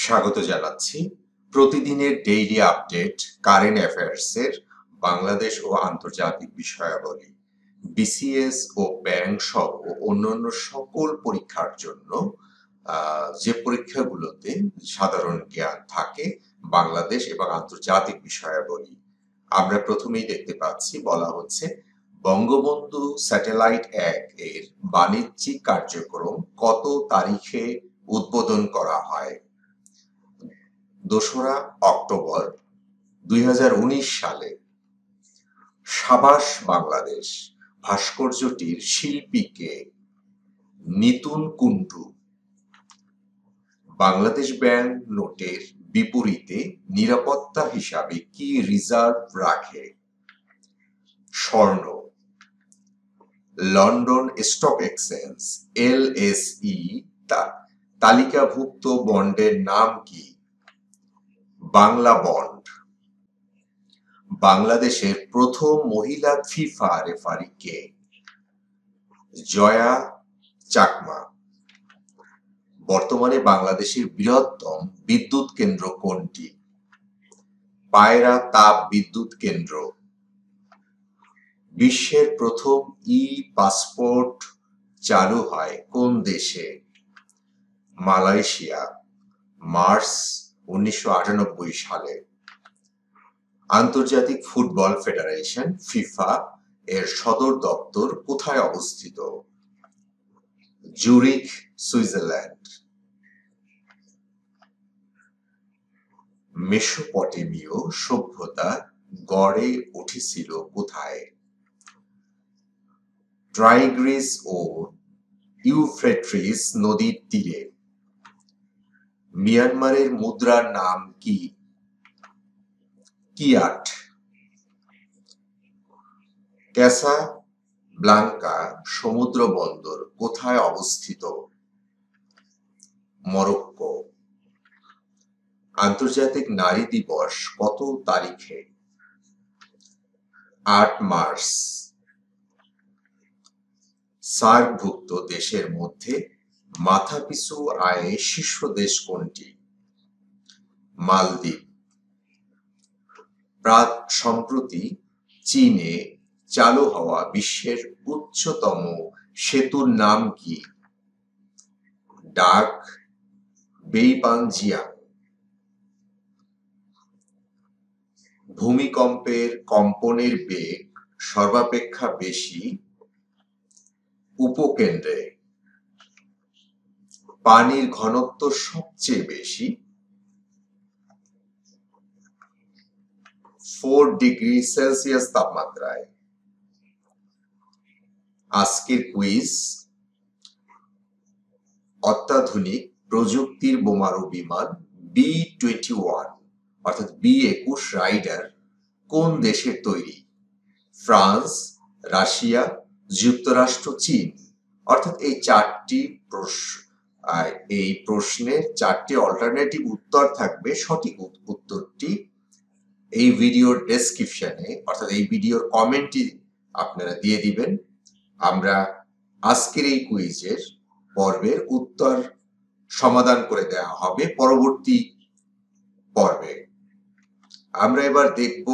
স্বাগত জানাচ্ছি প্রতিদিনের ডেইলি আপডেট কারেন্ট অ্যাফেয়ার্সের বাংলাদেশ ও আন্তর্জাতিক বিষয়াবলী বিসিএস ও ব্যাংক সহ অন্যান্য সকল পরীক্ষার জন্য যে পরীক্ষাগুলোতে সাধারণ জ্ঞান থাকে বাংলাদেশ এবং আন্তর্জাতিক বিষয়াবলী আমরা প্রথমেই দেখতে পাচ্ছি বলা হচ্ছে বঙ্গবন্ধু স্যাটেলাইট ১ এর বাণিজ্যিক কার্যক্রম কত তারিখে উদ্বোধন করা হয়? ২রা অক্টোবর ২০১৯ সালে। সাবাস বাংলাদেশ ভাস্কর্যটির শিল্পী কে? নিতুন কুন্ডু। বাংলাদেশ ব্যাংক নোটের বিপরীতে নিরাপত্তা হিসাবে কি রিজার্ভ রাখে? স্বর্ণ। লন্ডন স্টক এক্সচেঞ্জ LSE তালিকাভুক্ত বন্ডের নাম কি? বাংলা বন্ড। বাংলাদেশের প্রথম মহিলা ফিফা রেফারি কে? জয়া চাকমা। বর্তমানে বাংলাদেশের বৃহত্তম বিদ্যুৎ কেন্দ্র কোনটি? পায়রা তাপ বিদ্যুৎ কেন্দ্র। বিশ্বের প্রথম পাসপোর্ট চালু হয় কোন দেশে? মালয়েশিয়া, মার্চ 1998 সালে। আন্তর্জাতিক ফুটবল ফেডারেশন ফিফা এর সদর দপ্তর কোথায় অবস্থিত? জুরিখ, সুইজারল্যান্ড। মেসোপটেমীয় সভ্যতা গড়ে উঠেছিল কোথায়? টাইগ্রিস ও ইউফ্রেটিস নদীর তীরে। মিয়ানমারের মুদ্রার নাম কি? কিয়াট। ক্যাসাব্লাঙ্কা সমুদ্র বন্দর কোথায় অবস্থিত? মরক্কো। আন্তর্জাতিক নারী দিবস কত তারিখে? ৮ মার্চ। সার্কভুক্ত দেশের মধ্যে মাথাপিছু আয়ে শীর্ষ দেশ কোনটি? মালদ্বীপ। সম্প্রতি চীনে চালু হওয়া বিশ্বের উচ্চতম সেতুর নাম কি? ডাক বেইপাংজিয়াং। ভূমিকম্পের কম্পনের বেগ সর্বাপেক্ষা বেশি উপকেন্দ্রে। পানির ঘনত্ব সবচেয়ে বেশি 4 ডিগ্রি সেলসিয়াস তাপমাত্রায়। আজকের কুইজ, অত্যাধুনিক প্রযুক্তির বোমারু বিমান B-21 অর্থাৎ B-21 রাইডার কোন দেশের তৈরি? ফ্রান্স, রাশিয়া, যুক্তরাষ্ট্র, চীন। অর্থাৎ এই প্রশ্নের 4টি অল্টারনেটিভ উত্তর থাকবে। সঠিক উত্তরটি এই ভিডিওর ডেসক্রিপশনে অর্থাৎ এই ভিডিওর কমেন্টে আপনারা দিয়ে দিবেন। আমরা আজকের এই কুইজের পর্বের উত্তর সমাধান করে দেওয়া হবে পরবর্তী পর্বে। আমরা এবার দেখব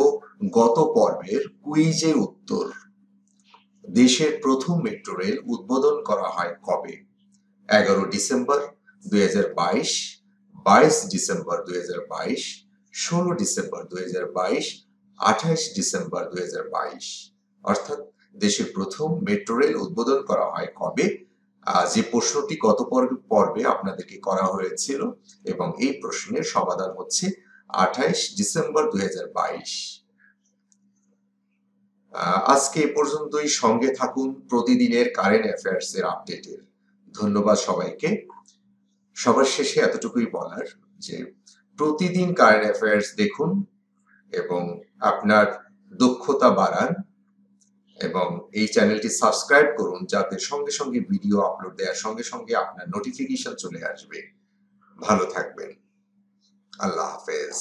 গত পর্বের কুইজের উত্তর। দেশের প্রথম মেট্রো রেল উদ্বোধন করা হয় কবে? 11 ডিসেম্বর 2022, 22 ডিসেম্বর 2022, 16 ডিসেম্বর 2022, 28 ডিসেম্বর 2022। অর্থাৎ দেশের প্রথম মেট্রো রেল উদ্বোধন করা হয় কবে? যে প্রশ্নটি গত পর্বে আপনাদেরকে করা হয়েছিল এবং এই প্রশ্নের সমাধান হচ্ছে 28 ডিসেম্বর 2022। আজকে এ পর্যন্তই। সঙ্গে থাকুন প্রতিদিনের কারেন্ট অ্যাফেয়ার্স এর আপডেটের। ধন্যবাদ সবাইকে। সবার শেষে এতটুকুই বলার যে প্রতিদিন কারেন্ট অ্যাফেয়ার্স দেখুন এবং আপনার দক্ষতা বাড়ান এবং এই চ্যানেলটি সাবস্ক্রাইব করুন যাতে সঙ্গে সঙ্গে ভিডিও আপলোড দেওয়ার সঙ্গে সঙ্গে আপনার নোটিফিকেশন চলে আসবে। ভালো থাকবেন। আল্লাহ হাফেজ।